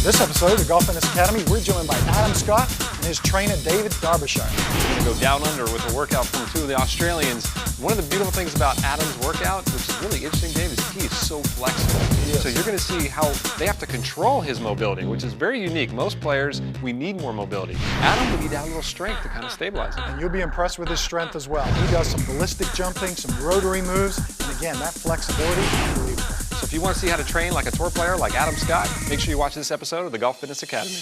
This episode of the Golf Fitness Academy, we're joined by Adam Scott and his trainer, David Derbyshire. We're going to go down under with a workout from two of the Australians. One of the beautiful things about Adam's workout, which is really interesting, Dave, is he is so flexible. So you're going to see how they have to control his mobility, which is very unique. Most players, we need more mobility. Adam would need to have a little strength to kind of stabilize it. And you'll be impressed with his strength as well. He does some ballistic jumping, some rotary moves, and again, that flexibility is unbelievable. So if you want to see how to train like a tour player like Adam Scott, make sure you watch this episode of the Golf Fitness Academy.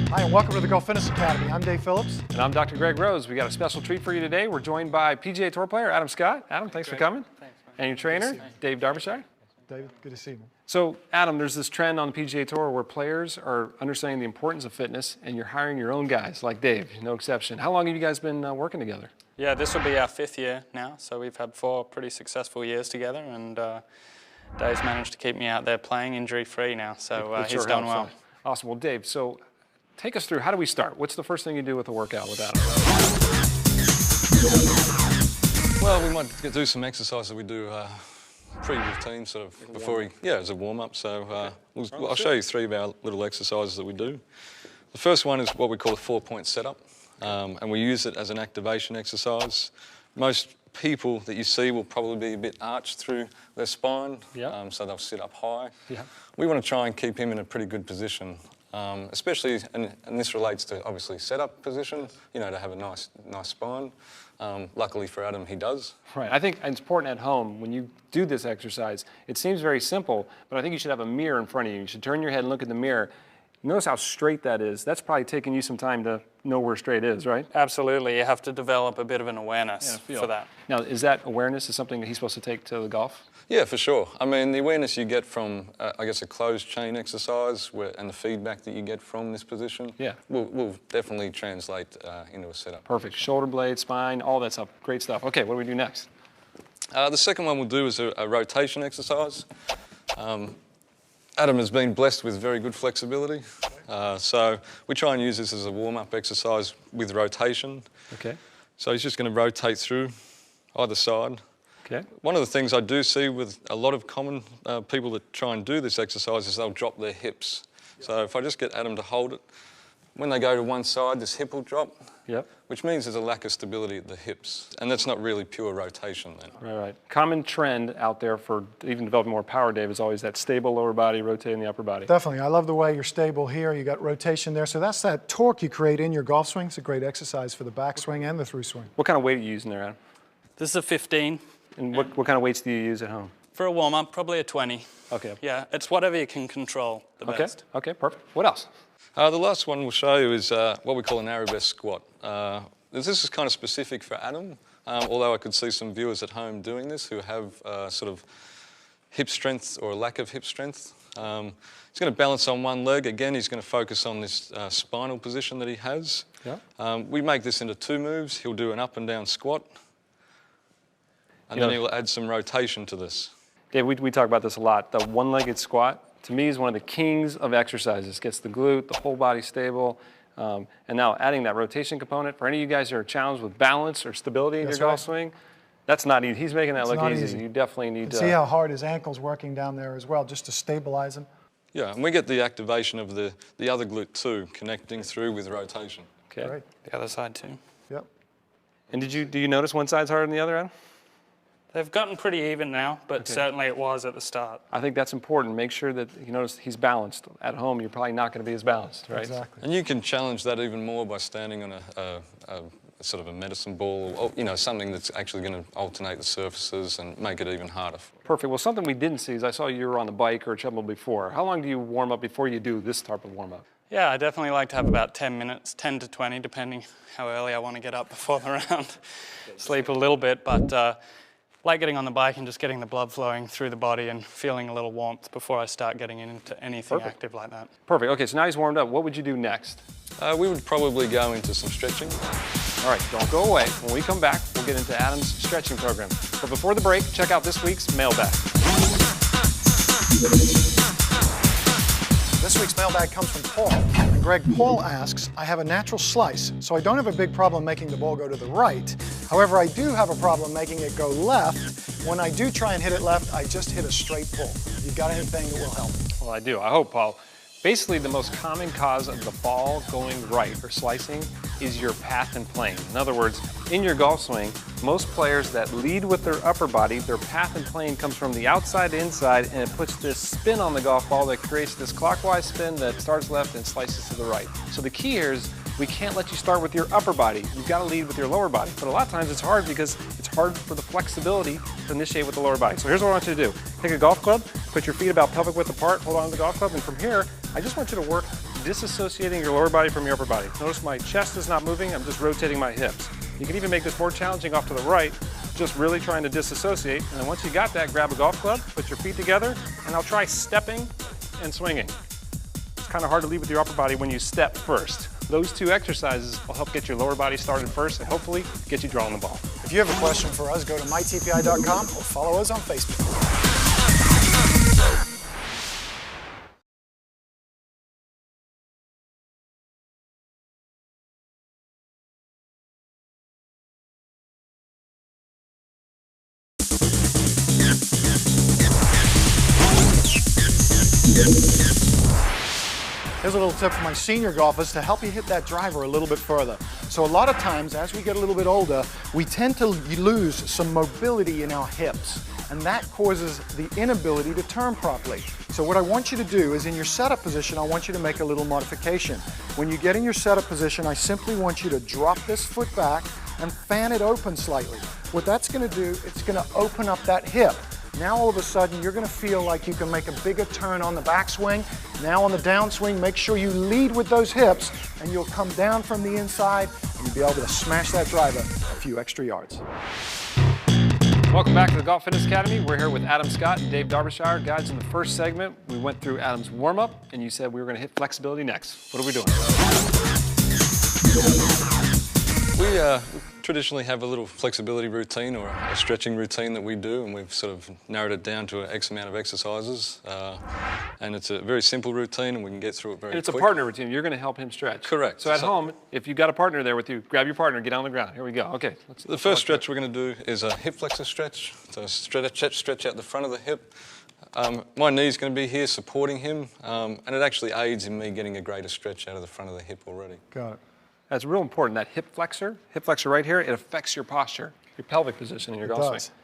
Hi, and welcome to the Golf Fitness Academy. I'm Dave Phillips. And I'm Dr. Greg Rose. We got a special treat for you today. We're joined by PGA Tour player Adam Scott. Adam, thanks for coming. Thanks, man. And your trainer, Dave Derbyshire. David, good to see you. So, Adam, there's this trend on the PGA Tour where players are understanding the importance of fitness, and you're hiring your own guys, like Dave, no exception. How long have you guys been working together? Yeah, this will be our 5th year now, so we've had 4 pretty successful years together, and Dave's managed to keep me out there playing injury-free now, so he's done well. Awesome. Well, Dave, so take us through, how do we start? What's the first thing you do with a workout with Adam? Well, we might do some exercise that we do pre-routine, sort of before as a warm-up. So I'll show you 3 of our little exercises that we do. The first one is what we call a 4-point setup, and we use it as an activation exercise. Most people that you see will probably be a bit arched through their spine, so they'll sit up high. We want to try and keep him in a pretty good position, especially, and this relates to obviously setup position, you know, to have a nice spine. Luckily for Adam, he does. Right. I think it's important at home when you do this exercise. It seems very simple, but I think you should have a mirror in front of you. You should turn your head and look at the mirror. Notice how straight that is. That's probably taking you some time to know where straight is, right? Absolutely. You have to develop a bit of an awareness for that. Now, is that awareness is something that he's supposed to take to the golf? Yeah, for sure. I mean, the awareness you get from, I guess, a closed chain exercise and the feedback that you get from this position will definitely translate into a setup. Perfect. Shoulder blade, spine, all that stuff. Great stuff. Okay, what do we do next? The second one we'll do is a rotation exercise. Adam has been blessed with very good flexibility, so we try and use this as a warm-up exercise with rotation. Okay. So he's just going to rotate through either side. Okay. One of the things I do see with a lot of common people that try and do this exercise is they'll drop their hips. So if I just get Adam to hold it, when they go to one side, this hip will drop, which means there's a lack of stability at the hips. And that's not really pure rotation then. Right. Common trend out there for even developing more power, Dave, is always that stable lower body, rotating the upper body. Definitely. I love the way you're stable here. You got rotation there. So that's that torque you create in your golf swing. It's a great exercise for the backswing and the through swing. What kind of weight are you using there, Adam? This is a 15. And what kind of weights do you use at home? For a warm-up, probably a 20. Okay. Yeah, it's whatever you can control the best. Okay, perfect. What else? The last one we'll show you is what we call an arabesque squat. This is kind of specific for Adam, although I could see some viewers at home doing this who have sort of hip strength or a lack of hip strength. He's going to balance on one leg. Again, he's going to focus on this spinal position that he has. We make this into 2 moves. He'll do an up and down squat, and then he'll add some rotation to this. Dave, we talk about this a lot. The one-legged squat, to me, is one of the kings of exercises. Gets the glute, the whole body stable. And now adding that rotation component, for any of you guys who are challenged with balance or stability in your golf swing, that's not easy. He's making that look easy. You definitely need to... See how hard his ankle's working down there as well, just to stabilize him. Yeah, and we get the activation of the other glute too, connecting through with rotation. Okay. Right. The other side too. Yep. And do you notice one side's harder than the other, Adam? They've gotten pretty even now, but certainly it was at the start. I think that's important. Make sure that you notice he's balanced. At home, you're probably not going to be as balanced, right? Exactly. And you can challenge that even more by standing on a sort of a medicine ball, or, you know, something that's actually going to alternate the surfaces and make it even harder. Perfect. Well, something we didn't see is I saw you were on the bike or a treadmill before. How long do you warm up before you do this type of warm-up? Yeah, I definitely like to have about 10 minutes, 10 to 20, depending how early I want to get up before the round. Sleep a little bit, but like getting on the bike and just getting the blood flowing through the body and feeling a little warmth before I start getting into anything active like that. Perfect. Okay, so now he's warmed up. What would you do next? We would probably go into some stretching. All right, don't go away. When we come back, we'll get into Adam's stretching program. But before the break, check out this week's mailbag. This week's mailbag comes from Paul. Greg, Paul asks, I have a natural slice, so I don't have a big problem making the ball go to the right. However, I do have a problem making it go left. When I do try and hit it left, I just hit a straight pull. You got anything that will help? Well, I do. I hope, Paul. Basically, the most common cause of the ball going right or slicing is your path and plane. In other words, in your golf swing, most players that lead with their upper body, their path and plane comes from the outside to inside, and it puts this spin on the golf ball that creates this clockwise spin that starts left and slices to the right. So the key here is we can't let you start with your upper body. You've got to lead with your lower body. But a lot of times it's hard because it's hard for the flexibility to initiate with the lower body. So here's what I want you to do. Take a golf club, put your feet about pelvic width apart, hold on to the golf club, and from here, I just want you to work disassociating your lower body from your upper body. Notice my chest is not moving, I'm just rotating my hips. You can even make this more challenging off to the right, just really trying to disassociate. And then once you got that, grab a golf club, put your feet together, and I'll try stepping and swinging. It's kind of hard to lead with your upper body when you step first. Those two exercises will help get your lower body started first and hopefully get you drawing the ball. If you have a question for us, go to mytpi.com or follow us on Facebook. Here's a little tip for my senior golfers to help you hit that driver a little bit further. So a lot of times, as we get a little bit older, we tend to lose some mobility in our hips, and that causes the inability to turn properly. So what I want you to do is in your setup position, I want you to make a little modification. When you get in your setup position, I simply want you to drop this foot back and fan it open slightly. What that's going to do, it's going to open up that hip. Now all of a sudden you're going to feel like you can make a bigger turn on the backswing. Now on the downswing, make sure you lead with those hips and you'll come down from the inside and you'll be able to smash that driver a few extra yards. Welcome back to the Golf Fitness Academy. We're here with Adam Scott and Dave Derbyshire. Guys, in the first segment, we went through Adam's warm-up and you said we were going to hit flexibility next. What are we doing? We traditionally have a little flexibility routine or a stretching routine that we do, and we've sort of narrowed it down to an X amount of exercises. And it's a very simple routine, and we can get through it very quickly. And it's a partner routine. You're going to help him stretch. Correct. So at home, if you've got a partner there with you, grab your partner, get on the ground. Here we go. Okay. The first stretch we're going to do is a hip flexor stretch. So stretch out the front of the hip. My knee's going to be here supporting him, and it actually aids in me getting a greater stretch out of the front of the hip already. Got it. That's real important. That hip flexor right here, it affects your posture, your pelvic position in your golf swing.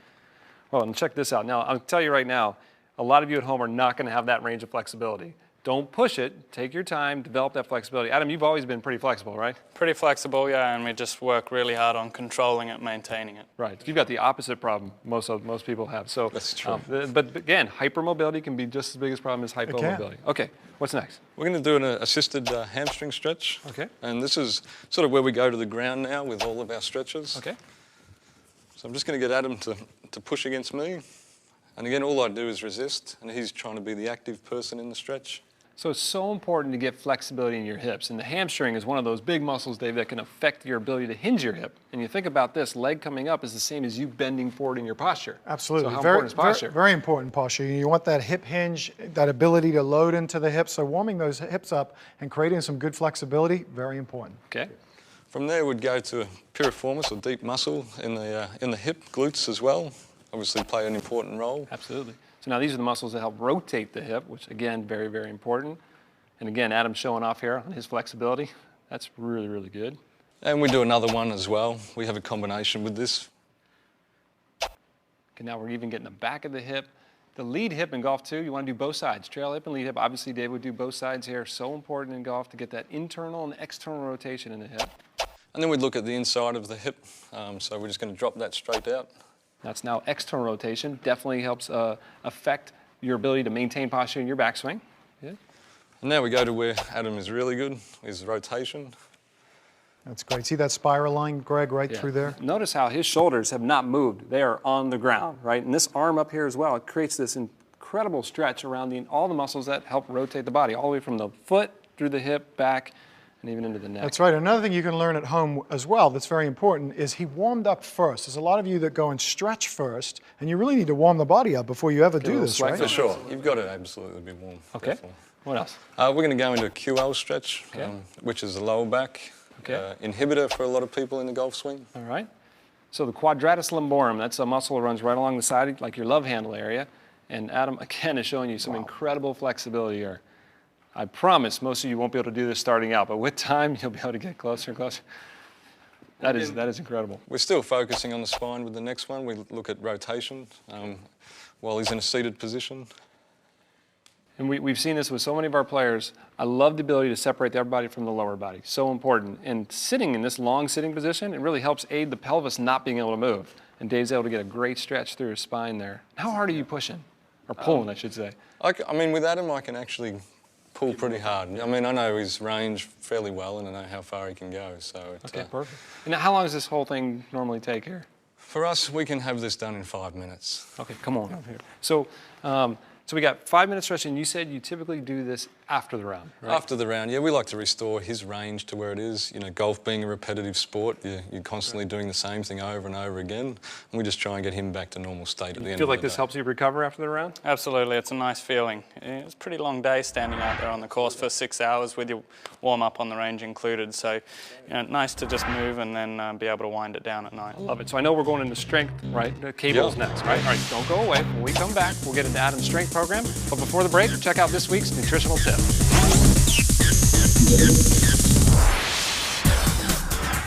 Well, and check this out. Now, I'll tell you right now, a lot of you at home are not going to have that range of flexibility. Don't push it. Take your time, develop that flexibility. Adam, you've always been pretty flexible, right? Pretty flexible, yeah, and we just work really hard on controlling it, maintaining it. Right. You've got the opposite problem most people have. So that's true. But again, hypermobility can be just as big a problem as hypomobility. Okay, what's next? We're going to do an assisted hamstring stretch. Okay. And this is sort of where we go to the ground now with all of our stretches. Okay. So I'm just going to get Adam to push against me. And again, all I do is resist, and he's trying to be the active person in the stretch. So it's so important to get flexibility in your hips. And the hamstring is one of those big muscles, Dave, that can affect your ability to hinge your hip. And you think about this, leg coming up is the same as you bending forward in your posture. Absolutely. So how important is posture? Very important posture. You want that hip hinge, that ability to load into the hips. So warming those hips up and creating some good flexibility, very important. Okay. From there, we'd go to piriformis, or deep muscle, in the hip, glutes as well. Obviously play an important role. Absolutely. So now these are the muscles that help rotate the hip, which again, very, very important. And again, Adam's showing off here on his flexibility. That's really, really good. And we do another one as well. We have a combination with this. Okay, now we're even getting the back of the hip. The lead hip in golf too, you want to do both sides. Trail hip and lead hip. Obviously, Dave would do both sides here. So important in golf to get that internal and external rotation in the hip. And then we'd look at the inside of the hip. So we're just going to drop that straight out. That's now external rotation. Definitely helps affect your ability to maintain posture in your backswing. Yeah. And now we go to where Adam is really good, is rotation. That's great. See that spiral line, Greg, right through there? Notice how his shoulders have not moved. They are on the ground, right? And this arm up here as well, it creates this incredible stretch around all the muscles that help rotate the body, all the way from the foot through the hip, back, and even into the neck. That's right. Another thing you can learn at home as well that's very important is he warmed up first. There's a lot of you that go and stretch first, and you really need to warm the body up before you ever do this, right? For sure. You've got to absolutely be warm. Okay. Definitely. What else? We're going to go into a QL stretch, which is the lower back inhibitor for a lot of people in the golf swing. All right. So the quadratus lumborum, that's a muscle that runs right along the side, like your love handle area. And Adam, again, is showing you some incredible flexibility here. I promise most of you won't be able to do this starting out, but with time, you'll be able to get closer and closer. That is incredible. We're still focusing on the spine with the next one. We look at rotation while he's in a seated position. And we've seen this with so many of our players. I love the ability to separate the upper body from the lower body. So important. And sitting in this long sitting position, it really helps aid the pelvis not being able to move. And Dave's able to get a great stretch through his spine there. How hard are you pushing? Or pulling, I should say. I mean, with Adam, I can actually pull pretty hard. I mean, I know his range fairly well, and I know how far he can go. So okay, perfect. And how long does this whole thing normally take here? For us, we can have this done in 5 minutes. Okay, come on up here. So, so we got 5 minutes stretch, and you said you typically do this after the round, right? After the round, yeah. We like to restore his range to where it is. You know, golf being a repetitive sport, you're constantly doing the same thing over and over again. And we just try and get him back to normal state at the end of the day. Feel like this helps you recover after the round? Absolutely, it's a nice feeling. It's a pretty long day standing out there on the course for 6 hours with your warm-up on the range included. So, you know, nice to just move and then be able to wind it down at night. I love it. So I know we're going into strength, right? The cables next, right? All right, don't go away. When we come back, we'll get into Adam's strength program. But before the break, check out this week's nutritional tip.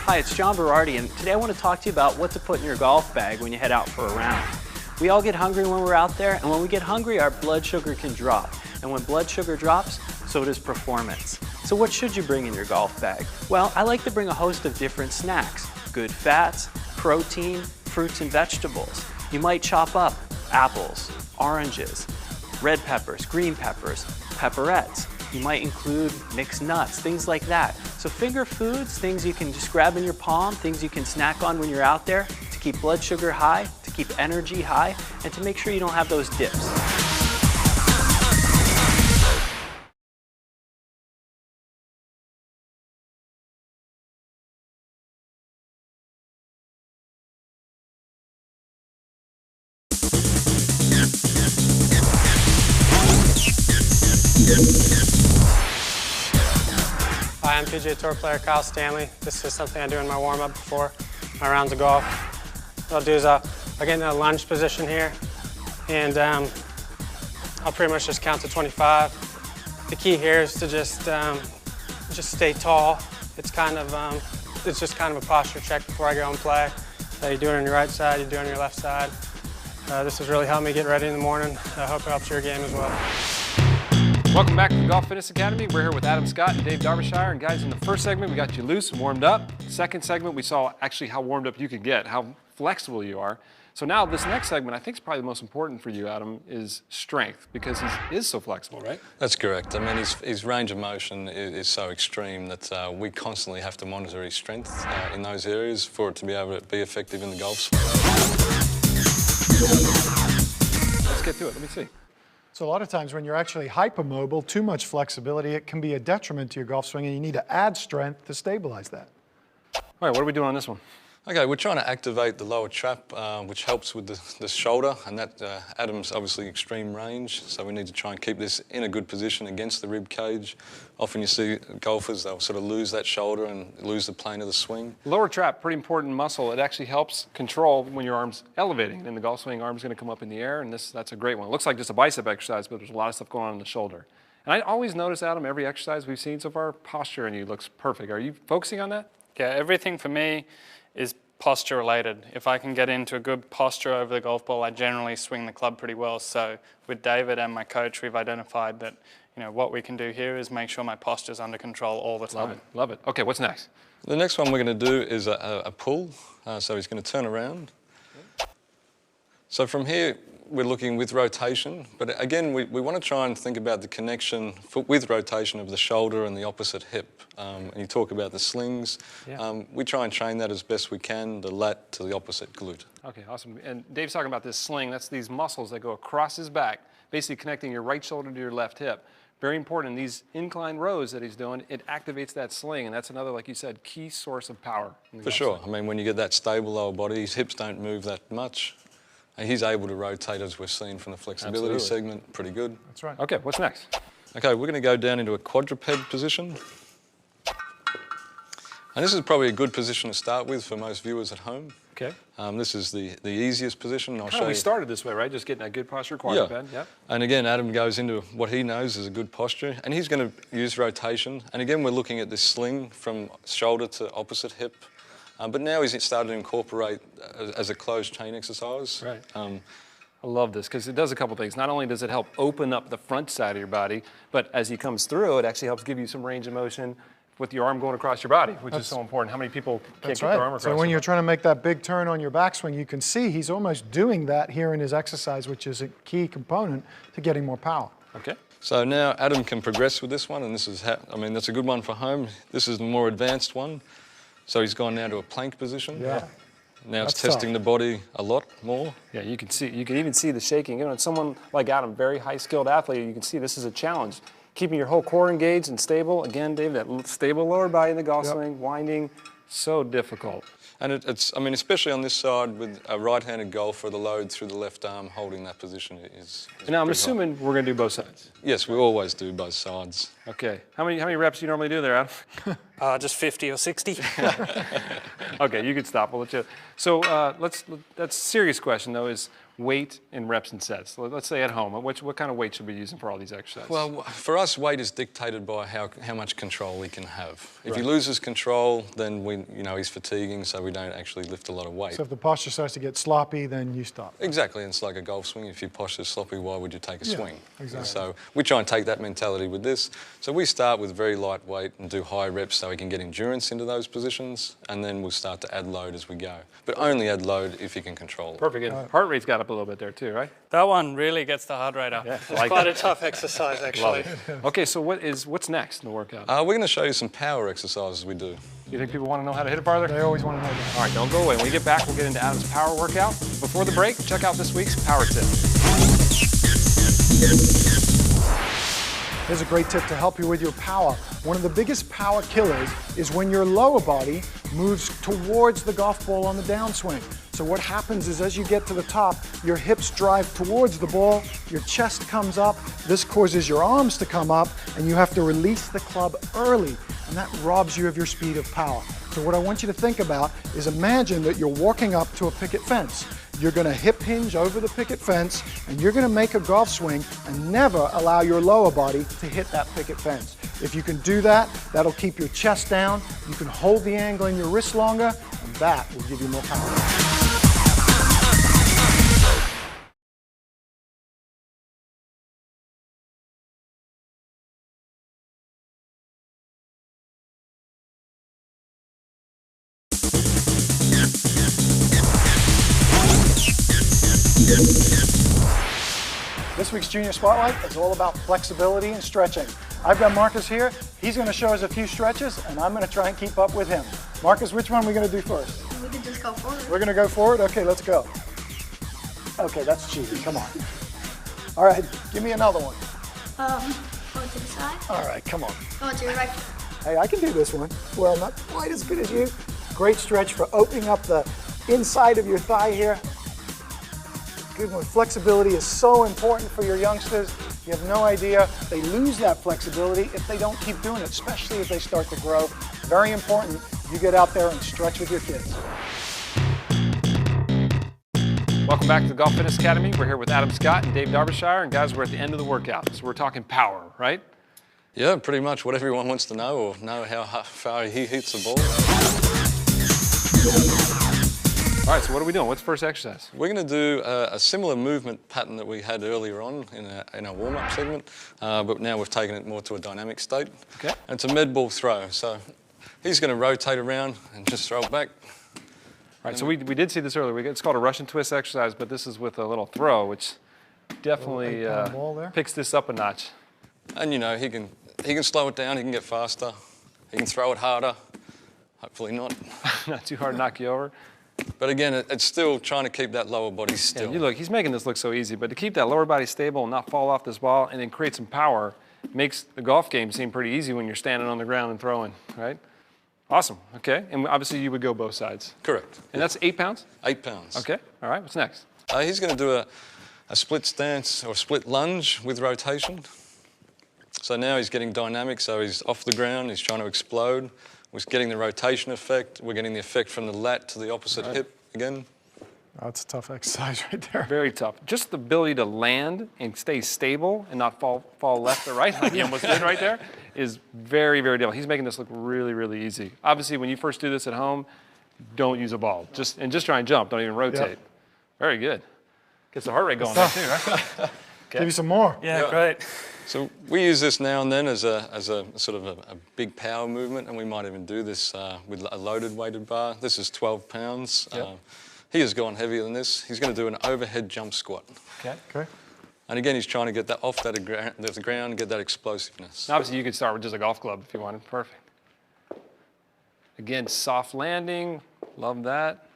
Hi, it's John Berardi, and today I want to talk to you about what to put in your golf bag when you head out for a round. We all get hungry when we're out there, and when we get hungry, our blood sugar can drop. And when blood sugar drops, so does performance. So what should you bring in your golf bag? Well, I like to bring a host of different snacks. Good fats, protein, fruits and vegetables. You might chop up apples, oranges, red peppers, green peppers, pepperettes. You might include mixed nuts, things like that. So finger foods, things you can just grab in your palm, things you can snack on when you're out there to keep blood sugar high, to keep energy high, and to make sure you don't have those dips. Hi, I'm PGA Tour player Kyle Stanley. This is something I do in my warm-up before my rounds of golf. What I'll do is I'll get in a lunge position here, and I'll pretty much just count to 25. The key here is to just stay tall. It's just kind of a posture check before I go and play. You do it on your right side, you do it on your left side. This has really helped me get ready in the morning. I hope it helps your game as well. Welcome back to the Golf Fitness Academy. We're here with Adam Scott and Dave Derbyshire. And guys, in the first segment, we got you loose and warmed up. Second segment, we saw actually how warmed up you could get, how flexible you are. So now this next segment, I think is probably the most important for you, Adam, is strength, because he is so flexible, right? That's correct. I mean, his range of motion is so extreme that we constantly have to monitor his strength in those areas for it to be able to be effective in the golf swing. Let's get to it. Let me see. So a lot of times when you're actually hypermobile, too much flexibility, it can be a detriment to your golf swing, and you need to add strength to stabilize that. All right, what are we doing on this one? Okay, we're trying to activate the lower trap, which helps with the shoulder, and that Adam's obviously extreme range, so we need to try and keep this in a good position against the rib cage. Often you see golfers, they'll sort of lose that shoulder and lose the plane of the swing. Lower trap, pretty important muscle. It actually helps control when your arm's elevating. In the golf swing, arm's going to come up in the air, and that's a great one. It looks like just a bicep exercise, but there's a lot of stuff going on in the shoulder. And I always notice, Adam, every exercise we've seen so far, posture in you looks perfect. Are you focusing on that? Yeah, everything for me is posture related. If I can get into a good posture over the golf ball, I generally swing the club pretty well. So with David and my coach, we've identified that, you know, what we can do here is make sure my posture's under control all the time. Love it, love it. Okay, what's next? The next one we're going to do is a pull. So he's going to turn around. So from here, we're looking with rotation, but again, we want to try and think about the connection with rotation of the shoulder and the opposite hip. And you talk about the slings. Yeah. We try and train that as best we can, the lat to the opposite glute. Okay, awesome. And Dave's talking about this sling. That's these muscles that go across his back, basically connecting your right shoulder to your left hip. Very important. In these incline rows that he's doing, it activates that sling, and that's another, like you said, key source of power. For sure. I mean, when you get that stable lower body, his hips don't move that much. And he's able to rotate, as we've seen from the flexibility segment, pretty good. That's right. Okay, what's next? Okay, we're going to go down into a quadruped position. And this is probably a good position to start with for most viewers at home. Okay. This is the easiest position. I'll show We you. started this way, right? Just getting that good posture, quadruped. Yeah. Yep. And again, Adam goes into what he knows is a good posture, and he's going to use rotation. And again, we're looking at this sling from shoulder to opposite hip. But now he's started to incorporate as a closed chain exercise. Right. I love this because it does a couple things. Not only does it help open up the front side of your body, but as he comes through, it actually helps give you some range of motion with your arm going across your body, which is so important. How many people can't get their arm across So when you're trying to make that big turn on your backswing, you can see he's almost doing that here in his exercise, which is a key component to getting more power. Okay. So now Adam can progress with this one, and this is, that's a good one for home. This is the more advanced one. So he's gone now to a plank position. Yeah. Now it's That's testing tough. the body a lot more. Yeah, you can even see the shaking. You know, someone like Adam, very high-skilled athlete, you can see this is a challenge. Keeping your whole core engaged and stable. Again, Dave, that stable lower body in the golf swing, winding, so difficult. And especially on this side with a right-handed golfer, the load through the left arm holding that position is Now, I'm pretty assuming we're going to do both sides. high. Yes, we always do both sides. Okay. How many reps do you normally do there, Adam? Just 50 or 60. Okay, you can stop. We'll let you. So that's a serious question, though, is weight in reps and sets. Let's say at home, what kind of weight should we be using for all these exercises? Well, for us, weight is dictated by how much control he can have. If he loses control, then he's fatiguing, so we don't actually lift a lot of weight. So if the posture starts to get sloppy, then you stop. Exactly, and it's like a golf swing. If your posture's sloppy, why would you take a swing? Exactly. So we try and take that mentality with this. So we start with very light weight and do high reps so we can get endurance into those positions, and then we'll start to add load as we go. But only add load if you can control it. Perfect. And heart rate's got up a little bit there too, right? That one really gets the heart rate up. Yeah, It's quite a tough exercise, actually. Okay, so what's next in the workout? We're going to show you some power exercises we do. You think people want to know how to hit it farther? They always want to know that. All right, don't go away. When we get back, we'll get into Adam's power workout. Before the break, check out this week's power tip. Here's a great tip to help you with your power. One of the biggest power killers is when your lower body moves towards the golf ball on the downswing. So what happens is as you get to the top, your hips drive towards the ball, your chest comes up, this causes your arms to come up, and you have to release the club early, and that robs you of your speed of power. So what I want you to think about is imagine that you're walking up to a picket fence. You're going to hip hinge over the picket fence, and you're going to make a golf swing and never allow your lower body to hit that picket fence. If you can do that, that'll keep your chest down, you can hold the angle in your wrist longer, and that will give you more power. This week's Junior Spotlight is all about flexibility and stretching. I've got Marcus here. He's going to show us a few stretches, and I'm going to try and keep up with him. Marcus, which one are we going to do first? We can just go forward. We're going to go forward? Okay, let's go. Okay, that's cheating. Come on. All right, give me another one. Go to the side. All right, come on. Go to your right. Hey, I can do this one. Well, not quite as good as you. Great stretch for opening up the inside of your thigh here. Good one. Flexibility is so important for your youngsters. You have no idea. They lose that flexibility if they don't keep doing it, especially as they start to grow. Very important. You get out there and stretch with your kids. Welcome back to the Golf Fitness Academy. We're here with Adam Scott and Dave Derbyshire, and guys, we're at the end of the workout. So we're talking power, right? Yeah, pretty much what everyone wants to know, or know how far he hits the ball. All right, so what are we doing? What's the first exercise? We're going to do a similar movement pattern that we had earlier on in our warm-up segment, but now we've taken it more to a dynamic state. Okay. And it's a med ball throw. So he's going to rotate around and just throw it back. All right, so we did see this earlier. It's called a Russian twist exercise, but this is with a little throw, which definitely picks this up a notch. And he can slow it down, he can get faster, he can throw it harder, hopefully not. Not too hard to knock you over. But again, it's still trying to keep that lower body still. Yeah, you look, he's making this look so easy, but to keep that lower body stable and not fall off this ball and then create some power makes the golf game seem pretty easy when you're standing on the ground and throwing, right? Awesome, okay. And obviously you would go both sides. Correct. And that's 8 pounds? 8 pounds. Okay, all right, what's next? He's going to do a split stance or split lunge with rotation. So now he's getting dynamic, so he's off the ground, he's trying to explode. We're getting the rotation effect. We're getting the effect from the lat to the opposite hip again. Oh, that's a tough exercise right there. Very tough. Just the ability to land and stay stable and not fall left or right, like he almost did right there, is very, very difficult. He's making this look really, really easy. Obviously, when you first do this at home, don't use a ball. Just try and jump. Don't even rotate. Yep. Very good. Gets the heart rate going there too, right? Okay. Give you some more. Yeah, great. So we use this now and then as a sort of a big power movement, and we might even do this with a loaded weighted bar. This is 12 pounds. Yep. He has gone heavier than this. He's going to do an overhead jump squat. Okay. Okay. And again, he's trying to get that off the ground, get that explosiveness. And obviously, you could start with just a golf club if you wanted. Perfect. Again, soft landing. Love that.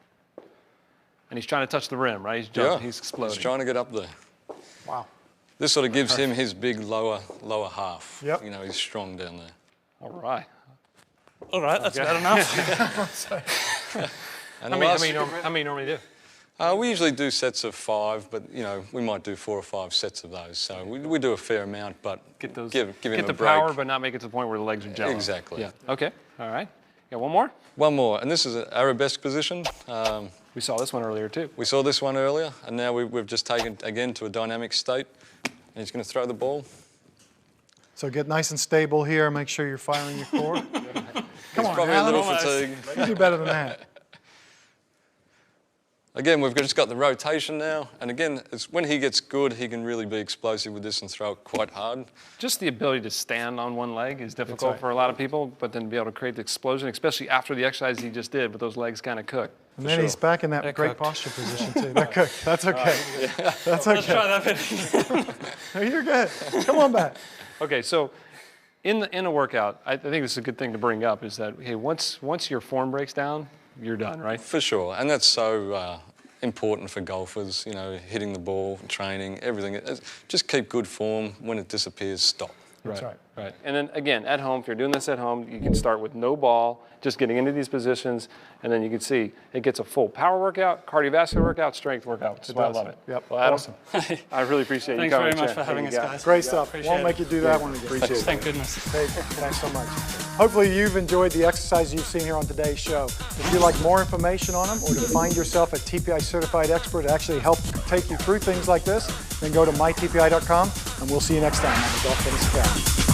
And he's trying to touch the rim, right? He's jumping. Yeah, He's exploding. he's trying to get up there. Wow. This sort of gives him his big lower half. Yep. You know, he's strong down there. All right. All right, that's about enough. And How many normally do? we usually do sets of 5, but you know we might do 4 or 5 sets of those. So we do a fair amount, but give him Get a the break. power, but not make it to the point where the legs are jello. Exactly. Yeah. Okay. All right. Got one more? One more, and this is an arabesque position. We saw this one earlier too. We saw this one earlier, and now we've just taken again to a dynamic state, and he's going to throw the ball. So get nice and stable here. Make sure you're firing your core. He's probably Alan, a little fatigued. You do better than that. Again, we've just got the rotation now, and again, when he gets good, he can really be explosive with this and throw it quite hard. Just the ability to stand on one leg is difficult right. for a lot of people, but then be able to create the explosion, especially after the exercise he just did, with those legs kind of cooked. And then he's back in that great posture position too. They're cooked. That's okay. That's okay. Let's try that bit. No, you're good. Come on back. Okay, so in a workout, I think this is a good thing to bring up, is that, hey, once your form breaks down, you're done, right? For sure, and that's so important for golfers, you know, hitting the ball, training, everything. Just keep good form. When it disappears, stop. That's right. Right. And then again, at home, if you're doing this at home, you can start with no ball, just getting into these positions, and then you can see it gets a full power workout, cardiovascular workout, strength workout. That's why I love it. Yep. Well, Adam, Awesome. I really appreciate you Thanks coming. very much for having us, guys. Great stuff. Appreciate Won't it. make you do that one again. Appreciate it. Thank goodness. Hey, thanks so much. Hopefully you've enjoyed the exercises you've seen here on today's show. If you'd like more information on them or to find yourself a TPI certified expert to actually help take you through things like this, then go to mytpi.com and we'll see you next time on the Golf Fitness Academy.